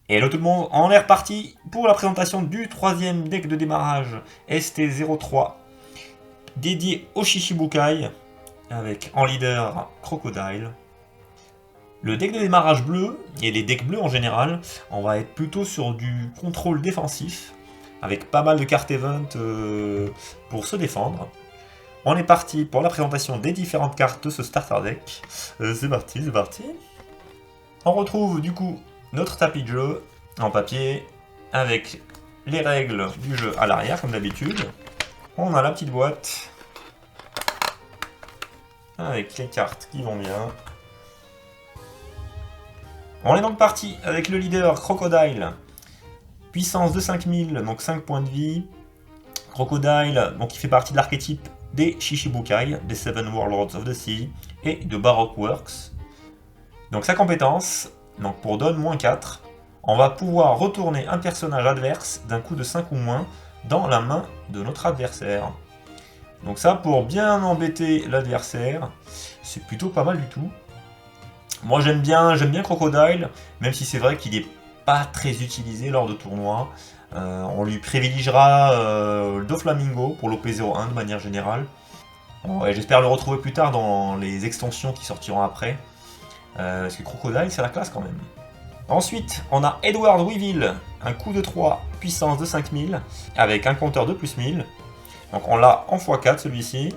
Hello tout le monde, on est reparti pour la présentation du troisième deck de démarrage ST03 dédié au Shichibukai avec en leader Crocodile. Le deck de démarrage bleu, et les decks bleus en général, on va être plutôt sur du contrôle défensif avec pas mal de cartes event pour se défendre. On est parti pour la présentation des différentes cartes de ce starter deck. C'est parti, c'est parti. On retrouve du coup notre tapis de jeu en papier avec les règles du jeu à l'arrière comme d'habitude. On a la petite boîte avec les cartes qui vont bien. On est donc parti avec le leader Crocodile, puissance de 5000, donc 5 points de vie. Crocodile, donc il fait partie de l'archétype des Shichibukai, des Seven Warlords of the Sea et de Baroque Works. Donc sa compétence, donc pour donne -4, on va pouvoir retourner un personnage adverse d'un coup de 5 ou moins dans la main de notre adversaire. Donc ça, pour bien embêter l'adversaire, c'est plutôt pas mal du tout. Moi j'aime bien Crocodile, même si c'est vrai qu'il n'est pas très utilisé lors de tournois. On lui privilégiera le Doflamingo pour l'OP01 de manière générale. Ouais, j'espère le retrouver plus tard dans les extensions qui sortiront après. Parce que Crocodile, c'est la classe quand même. Ensuite, on a Edward Weevil, un coup de 3, puissance de 5000, avec un compteur de plus 1000. Donc on l'a en x4 celui-ci.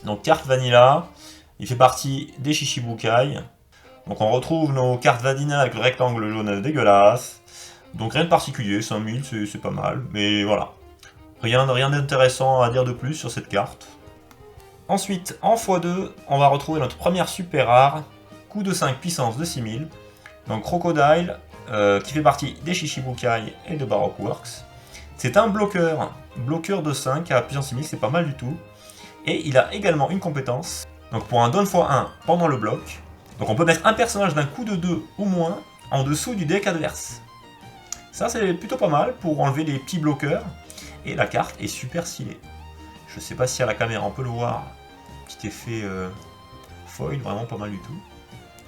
Donc carte Vanilla, il fait partie des Shichibukai. Donc on retrouve nos cartes Vanilla avec le rectangle jaune dégueulasse. Donc rien de particulier, 5000 c'est pas mal, mais voilà. Rien d'intéressant à dire de plus sur cette carte. Ensuite, en x2, on va retrouver notre première super rare, coup de 5 puissance de 6000. Donc Crocodile, qui fait partie des Shichibukai et de Baroque Works. C'est un bloqueur de 5 à puissance 6000, c'est pas mal du tout. Et il a également une compétence, donc pour un don x1 pendant le bloc. Donc on peut mettre un personnage d'un coup de 2 ou moins en dessous du deck adverse. Ça c'est plutôt pas mal pour enlever les petits bloqueurs. Et la carte est super stylée. Je sais pas si à la caméra on peut le voir. Petit effet foil, vraiment pas mal du tout.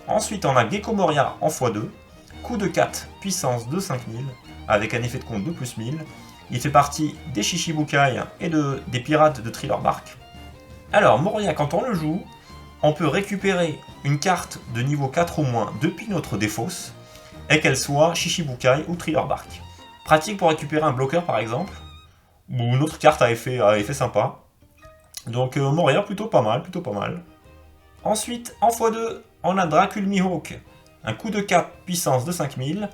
Ensuite, on a Gecko Moria en x2, coup de 4, puissance de 5000, avec un effet de compte de plus 1000. Il fait partie des Shichibukai et des pirates de Thriller Bark. Alors, Moria, quand on le joue, on peut récupérer une carte de niveau 4 ou moins depuis notre défausse, et qu'elle soit Shichibukai ou Thriller Bark. Pratique pour récupérer un bloqueur par exemple, ou une autre carte à effet sympa. Donc Moria, plutôt pas mal, plutôt pas mal. Ensuite, en x2, on a Dracul Mihawk, un coup de 4, puissance de 5000,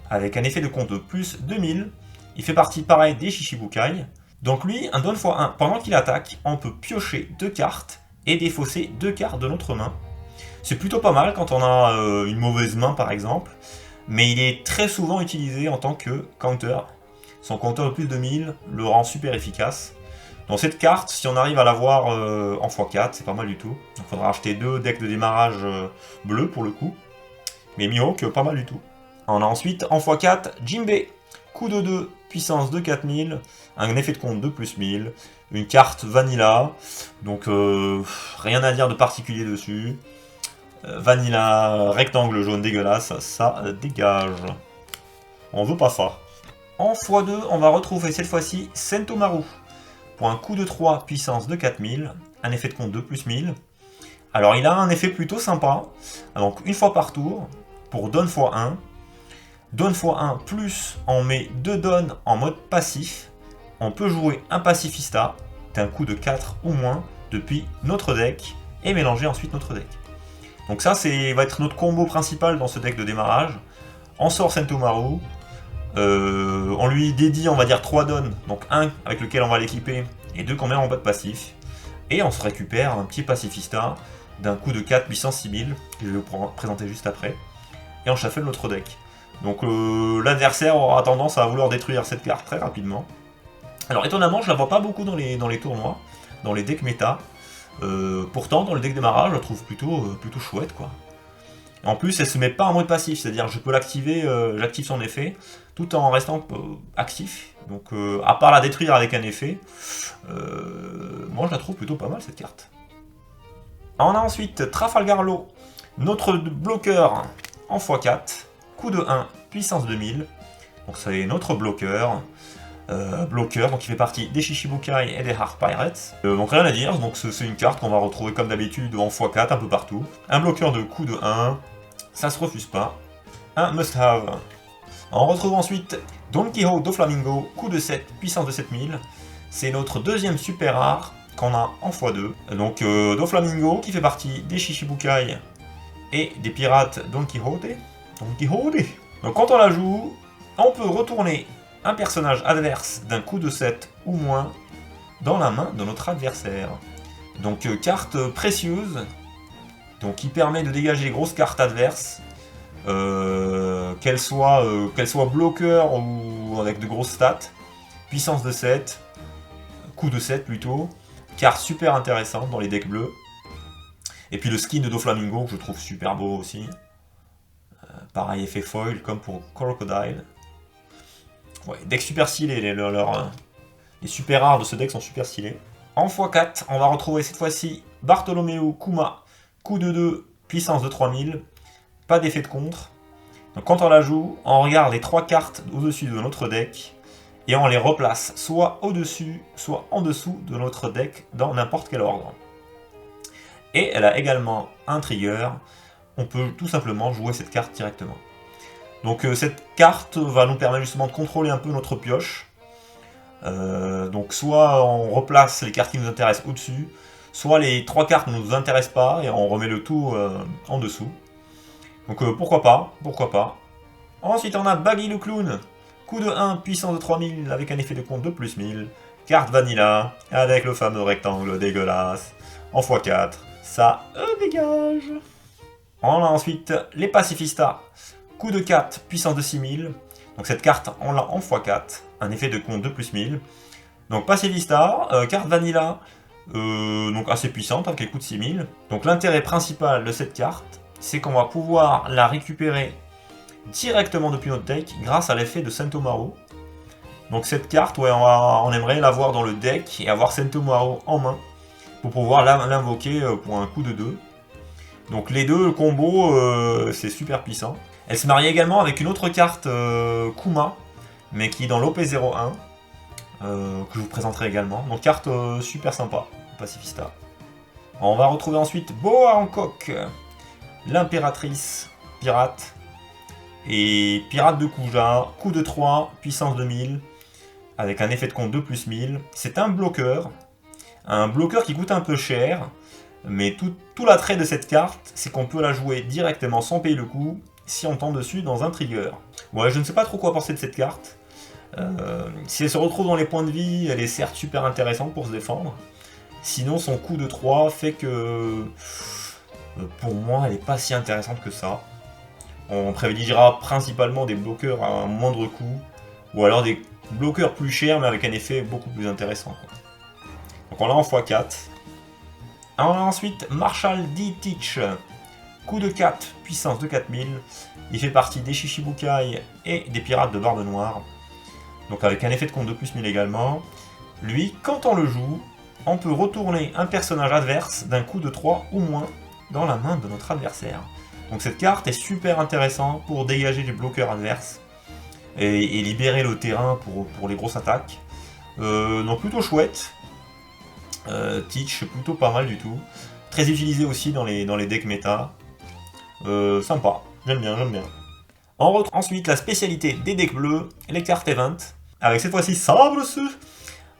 avec un effet de compte de plus 2000. Il fait partie pareil des Shichibukai. Donc lui, un don x1, pendant qu'il attaque, on peut piocher 2 cartes et défausser 2 cartes de notre main. C'est plutôt pas mal quand on a une mauvaise main par exemple, mais il est très souvent utilisé en tant que counter. Son compteur de plus de 1000 le rend super efficace. Donc cette carte, si on arrive à l'avoir en x4, c'est pas mal du tout. Il faudra acheter 2 decks de démarrage bleus pour le coup. Mais Mihawk, pas mal du tout. On a ensuite en x4, Jinbei. Coup de 2, puissance de 4000, un effet de compte de plus 1000, une carte Vanilla. Donc rien à dire de particulier dessus. Vanilla, rectangle jaune dégueulasse, ça dégage. On veut pas ça. En x2, on va retrouver cette fois-ci Sentomaru. Pour un coup de 3, puissance de 4000, un effet de compte de plus 1000. Alors il a un effet plutôt sympa, donc une fois par tour, pour Don x1. Don x1 plus on met 2 dons en mode passif. On peut jouer un pacifista d'un coup de 4 ou moins depuis notre deck et mélanger ensuite notre deck. Donc ça va être notre combo principal dans ce deck de démarrage. On sort Sentomaru. On lui dédie, on va dire, 3 dons, donc un avec lequel on va l'équiper et 2 qu'on met en mode passif. Et on se récupère un petit pacifista d'un coup de 4 puissance 6000, que je vais vous présenter juste après. Et on shuffle notre deck. Donc l'adversaire aura tendance à vouloir détruire cette carte très rapidement. Alors étonnamment, je la vois pas beaucoup dans les tournois, dans les decks méta. Pourtant, dans le deck démarrage, je la trouve plutôt chouette, quoi. En plus, elle se met pas en mode passif, c'est-à-dire je peux l'activer, j'active son effet, tout en restant actif. Donc à part la détruire avec un effet, moi je la trouve plutôt pas mal cette carte. On a ensuite Trafalgar Law, notre bloqueur en x4, coup de 1, puissance 2000. Donc c'est notre bloqueur. Donc il fait partie des Shichibukai et des Heart Pirates. Donc rien à dire, donc c'est une carte qu'on va retrouver comme d'habitude en x4 un peu partout. Un bloqueur de coup de 1, ça se refuse pas. Un must-have. On retrouve ensuite Don Quijote Doflamingo, coup de 7, puissance de 7000. C'est notre deuxième super rare qu'on a en x2. Donc Doflamingo qui fait partie des Shichibukai et des pirates Don Quijote. Donc quand on la joue, on peut retourner un personnage adverse d'un coup de 7 ou moins dans la main de notre adversaire. Donc carte précieuse, donc qui permet de dégager les grosses cartes adverses, qu'elles soient bloqueurs ou avec de grosses stats, puissance de 7, coup de 7 plutôt, carte super intéressante dans les decks bleus. Et puis le skin de Doflamingo que je trouve super beau aussi. Pareil effet foil comme pour Crocodile. Ouais, deck super stylé, les super rares de ce deck sont super stylés. En x4, on va retrouver cette fois-ci Bartholomew Kuma, coup de 2, puissance de 3000, pas d'effet de contre. Donc quand on la joue, on regarde les 3 cartes au-dessus de notre deck, et on les replace soit au-dessus, soit en dessous de notre deck dans n'importe quel ordre. Et elle a également un trigger, on peut tout simplement jouer cette carte directement. Donc cette carte va nous permettre justement de contrôler un peu notre pioche. Donc soit on replace les cartes qui nous intéressent au-dessus, soit les 3 cartes ne nous intéressent pas et on remet le tout en dessous. Donc pourquoi pas. Ensuite on a Baggy le Clown, coup de 1, puissance de 3000 avec un effet de compte de plus 1000. Carte Vanilla avec le fameux rectangle dégueulasse en x4, ça dégage. On a ensuite les Pacifistas. Coup de 4, puissance de 6000. Donc cette carte, on l'a en x4. Un effet de compte de plus 1000. Donc Pacifista, carte Vanilla, donc assez puissante avec les coups de 6000. Donc l'intérêt principal de cette carte, c'est qu'on va pouvoir la récupérer directement depuis notre deck grâce à l'effet de Sentomaru. Donc cette carte, ouais, on aimerait l'avoir dans le deck et avoir Sentomaru en main pour pouvoir l'invoquer pour un coup de 2. Donc les deux combos, c'est super puissant. Elle se marie également avec une autre carte Kuma, mais qui est dans l'OP01, que je vous présenterai également. Donc carte super sympa, Pacifista. On va retrouver ensuite Boa Hancock, l'impératrice pirate, et pirate de Kuja, coup de 3, puissance 2000, avec un effet de compte de plus 1000. C'est un bloqueur qui coûte un peu cher, mais tout l'attrait de cette carte, c'est qu'on peut la jouer directement sans payer le coup, si on tombe dessus dans un trigger. Ouais, je ne sais pas trop quoi penser de cette carte. Si elle se retrouve dans les points de vie, elle est certes super intéressante pour se défendre. Sinon, son coup de 3 fait que, pour moi, elle n'est pas si intéressante que ça. On privilégiera principalement des bloqueurs à un moindre coût, ou alors des bloqueurs plus chers, mais avec un effet beaucoup plus intéressant. Donc on l'a en x4. On a ensuite Marshall D. Teach. Coup de 4, puissance de 4000. Il fait partie des Shichibukai et des pirates de Barbe Noire. Donc avec un effet de compte de plus 1000 également. Lui, quand on le joue, on peut retourner un personnage adverse d'un coup de 3 ou moins dans la main de notre adversaire. Donc cette carte est super intéressante pour dégager des bloqueurs adverses et libérer le terrain pour les grosses attaques. Donc plutôt chouette. Teach, plutôt pas mal du tout. Très utilisé aussi dans les decks méta. Sympa, j'aime bien. On retrouve ensuite la spécialité des decks bleus, les cartes Event, avec cette fois-ci Sabre,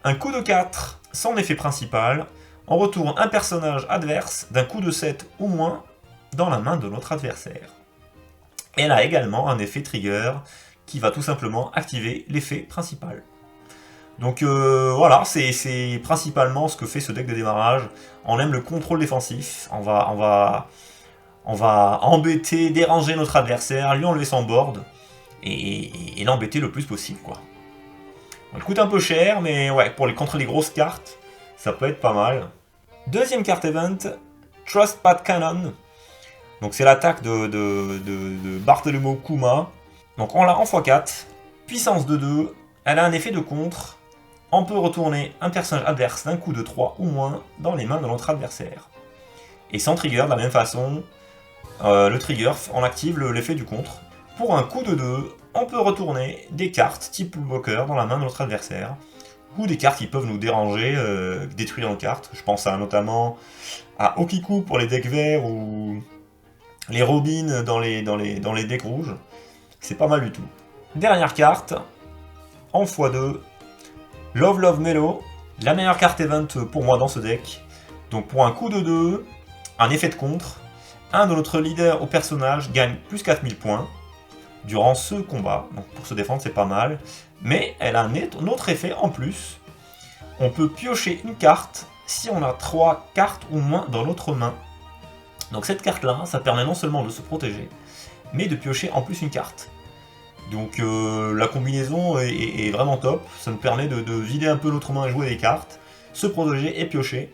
un coup de 4, son effet principal, on retourne un personnage adverse d'un coup de 7 ou moins dans la main de notre adversaire. Elle a également un effet trigger qui va tout simplement activer l'effet principal. Donc voilà, c'est principalement ce que fait ce deck de démarrage. On aime le contrôle défensif, on va embêter, déranger notre adversaire, lui enlever son board, et l'embêter le plus possible, quoi. Il coûte un peu cher, mais ouais, contre les grosses cartes, ça peut être pas mal. Deuxième carte event, Trust Pad Cannon. Donc c'est l'attaque de Bartholomew Kuma. Donc on l'a en x4, puissance de 2, elle a un effet de contre. On peut retourner un personnage adverse d'un coup de 3 ou moins dans les mains de notre adversaire. Et sans trigger, de la même façon, le trigger, on active l'effet du contre. Pour un coup de 2, on peut retourner des cartes type bloqueur dans la main de notre adversaire, ou des cartes qui peuvent nous déranger, détruire nos cartes. Je pense notamment à Okiku pour les decks verts, ou les Robin dans les decks rouges. C'est pas mal du tout. Dernière carte, en x2, Love Love Melo, la meilleure carte event pour moi dans ce deck. Donc pour un coup de 2, un effet de contre, un de notre leader au personnage gagne plus 4000 points durant ce combat. Donc pour se défendre, c'est pas mal. Mais elle a un autre effet en plus. On peut piocher une carte si on a 3 cartes ou moins dans notre main. Donc cette carte-là, ça permet non seulement de se protéger, mais de piocher en plus une carte. Donc la combinaison est vraiment top. Ça nous permet de vider un peu notre main et jouer des cartes, se protéger et piocher.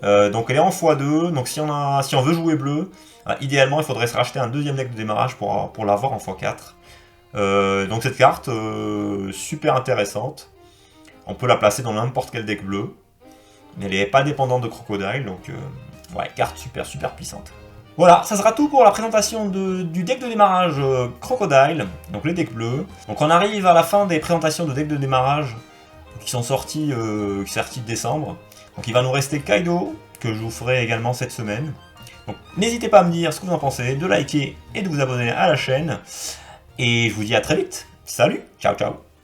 Donc elle est en x2, donc si on veut jouer bleu, idéalement il faudrait se racheter un deuxième deck de démarrage pour l'avoir en x4. Donc cette carte, super intéressante. On peut la placer dans n'importe quel deck bleu. Mais elle n'est pas dépendante de Crocodile, donc ouais, carte super puissante. Voilà, ça sera tout pour la présentation du deck de démarrage Crocodile, donc les decks bleus. Donc on arrive à la fin des présentations de decks de démarrage qui sont sortis de décembre. Donc il va nous rester Kaido, que je vous ferai également cette semaine. Donc n'hésitez pas à me dire ce que vous en pensez, de liker et de vous abonner à la chaîne. Et je vous dis à très vite. Salut, ciao ciao.